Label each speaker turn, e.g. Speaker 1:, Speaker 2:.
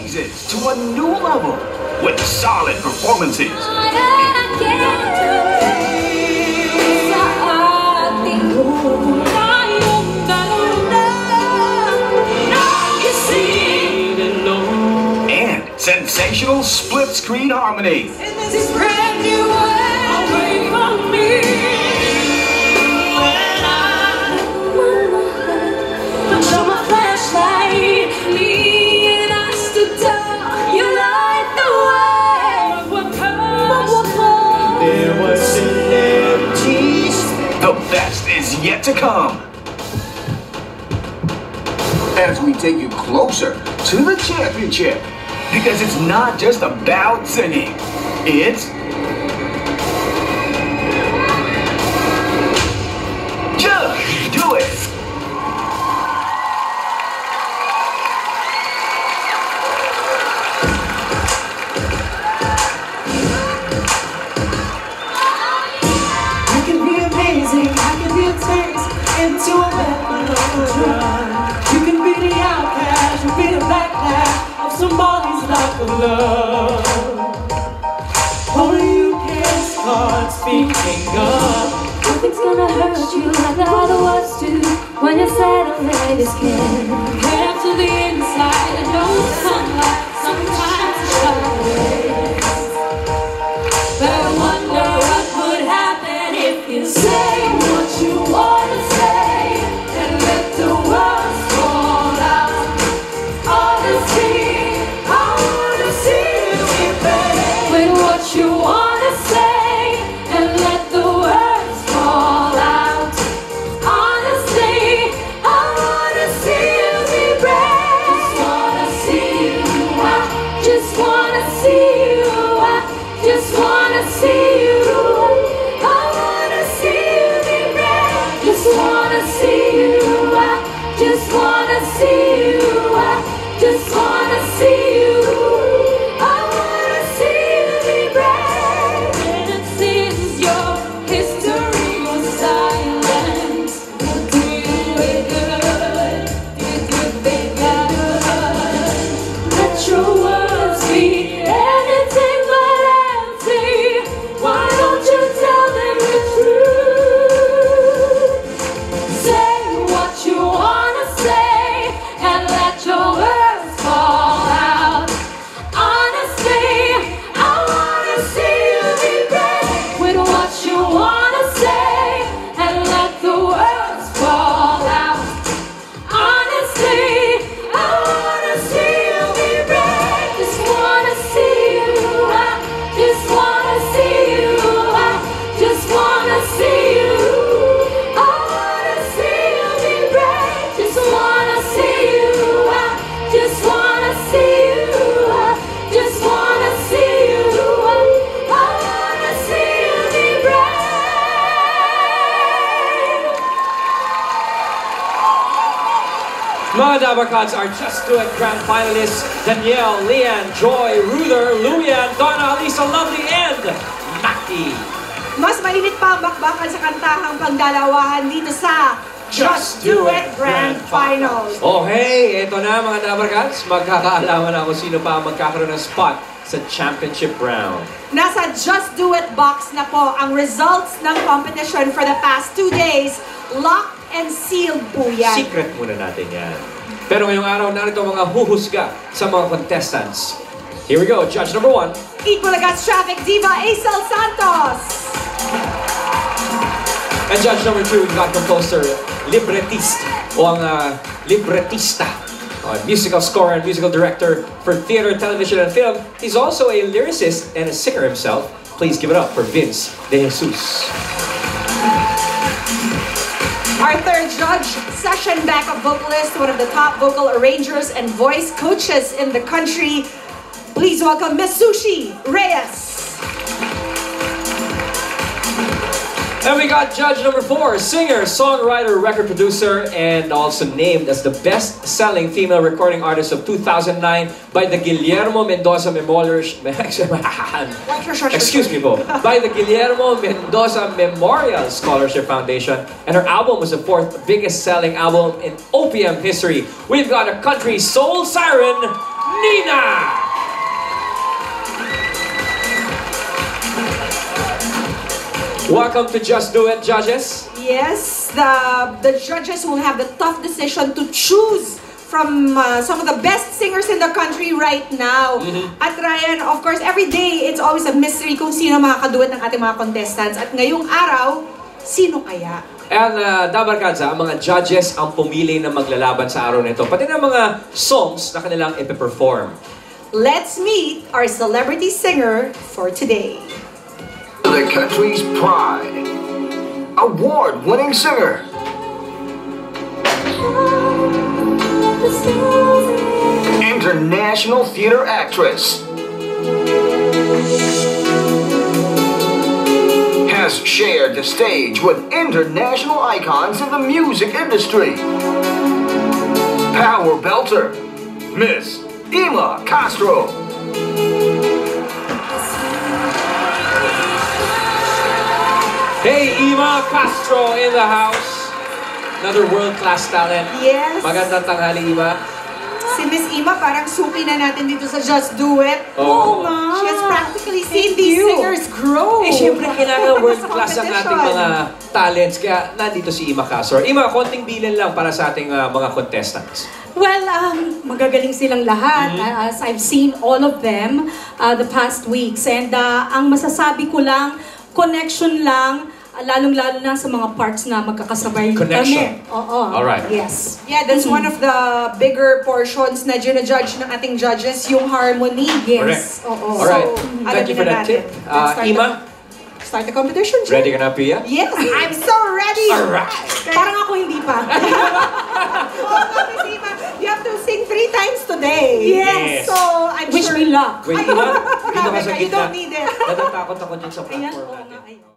Speaker 1: rises to a new level with solid performances. And sensational split-screen harmony.
Speaker 2: This brand new world away from me. When I put on my flashlight, me and I stood tall. You light the way. But what comes?
Speaker 3: There was an empty space.
Speaker 1: The best is yet to come. As we take you closer to the championship. Because it's not just about singing. It's Just Do It!
Speaker 2: I can be amazing, I can be a taste into a weapon of the drug. You can be the outcast, you be the backlash of somebody's lack of love. Only you can start speaking up.
Speaker 4: Nothing's gonna hurt you like the other ones do when you're sad under your skin.
Speaker 2: Head to the inside and no sunlight, sometimes it's always. But I wonder what would happen if you say what you wanna say and let the words fall out. Honestly, I wanna see you be brave with what you wanna say and let the words fall out. Honestly, I wanna see you be brave. Just wanna see you. I just wanna see you. I wanna see you be brave. Just wanna see you. I just wanna see you. I just wanna see you. I wanna see you be brave. And it seems your history was silent. Do you it good? It could be good. Let your words be anything but empty. Why don't you tell them the truth? Say what you wanna say and let your words fall out. Honestly, I wanna see you be brave with what you wanna say and let the words fall out. Honestly, I wanna see you be brave. Just wanna see you. I just wanna see you. I just wanna see you. I wanna see you be brave. Just wanna see you. I just wanna see you. I just wanna see you. I wanna see you be brave.
Speaker 5: Mga Dabarkads are Just Do It Grand Finalists Danielle, Leanne, Joy, Ruther, Luyan, Donna, Lisa, Lovely, and Maki.
Speaker 6: Mas mainit pa ang bakbakan sa kantahang pagdalawahan dito sa Just Do It Grand Finals.
Speaker 5: Okay, eto na mga Dabarkads. Magkakaalaman na kung sino pa ang magkakaroon ng spot sa championship round.
Speaker 6: Nasa Just Do It box na po ang results ng competition for the past 2 days. Locked and sealed po yan.
Speaker 5: Secret muna natin yan. Pero ngayong araw, narito ang mga huhusga sa mga contestants. Here we go, judge number 1.
Speaker 6: Equalagas Traffic Diva Aisel Santos.
Speaker 5: And judge number 2, we've got composer, libretista, o ang libretista, musical scorer and musical director for theater, television, and film. He's also a lyricist and a singer himself. Please give it up for Vince De Jesus.
Speaker 6: Our third judge, session backup vocalist, one of the top vocal arrangers and voice coaches in the country. Please welcome Miss Sushi Reyes.
Speaker 5: And we got judge number 4, singer, songwriter, record producer, and also named as the best-selling female recording artist of 2009 by the Guillermo Mendoza Memorial. Excuse me, po. By the Guillermo Mendoza Memorial Scholarship Foundation, and her album was the 4th biggest-selling album in OPM history. We've got a country soul siren, Nina. Welcome to Just Do It, judges.
Speaker 6: Yes, the judges will have the tough decision to choose from some of the best singers in the country right now. At Ryan, of course, every day, it's always a mystery kung sino makakaduet ng ating mga contestants. At ngayong araw, sino kaya?
Speaker 5: And Dabarkadza, ang mga judges ang pumili na maglalaban sa araw nito. Pati ng mga songs na kanilang ipiperform.
Speaker 6: Let's meet our celebrity singer for today.
Speaker 1: The country's pride, award-winning singer, international theater actress, has shared the stage with international icons in the music industry. Power belter, Miss Ima Castro.
Speaker 5: Hey, Ima Castro in the house. Another world-class talent.
Speaker 6: Yes.
Speaker 5: Magandang tanghali, Ima.
Speaker 6: Si Miss Ima, parang suki na natin dito sa Just Do It.
Speaker 5: Oo
Speaker 6: nga. She has practically seen these singers grow.
Speaker 5: Eh, syempre, kailangan world-class ang ating
Speaker 6: competition.
Speaker 5: mga talents. Kaya nandito si Ima Castro. Ima, konting bilan lang para sa ating mga contestants.
Speaker 7: Well, magagaling silang lahat as I've seen all of them the past weeks. And ang masasabi ko lang, connection lang, lalong-lalo na sa mga parts na magkakasabay
Speaker 5: Connection.
Speaker 7: kami. Oo.
Speaker 5: Alright.
Speaker 7: Yes.
Speaker 6: Yeah, that's one of the bigger portions na ginajudge ng ating judges, yung harmony.
Speaker 7: Yes.
Speaker 5: Correct.
Speaker 7: Oo.
Speaker 5: Alright.
Speaker 6: So,
Speaker 5: Thank you for that tip. Ima,
Speaker 6: Start the competition, Jim.
Speaker 5: ready ka na, Pia?
Speaker 6: Yes, I'm so ready.
Speaker 5: Alright.
Speaker 7: Parang ako hindi pa.
Speaker 6: Oh, Miss Ima, you have to sing 3 times today.
Speaker 5: Yes.
Speaker 6: So, I'm
Speaker 7: Wish
Speaker 6: sure.
Speaker 7: me luck.
Speaker 5: Wait, Ima, dito ka sa
Speaker 6: You
Speaker 5: gitna.
Speaker 6: don't need it.
Speaker 5: Natatakot ako dyan sa
Speaker 7: Ayan,
Speaker 5: platform
Speaker 7: oo
Speaker 5: natin.
Speaker 7: nga.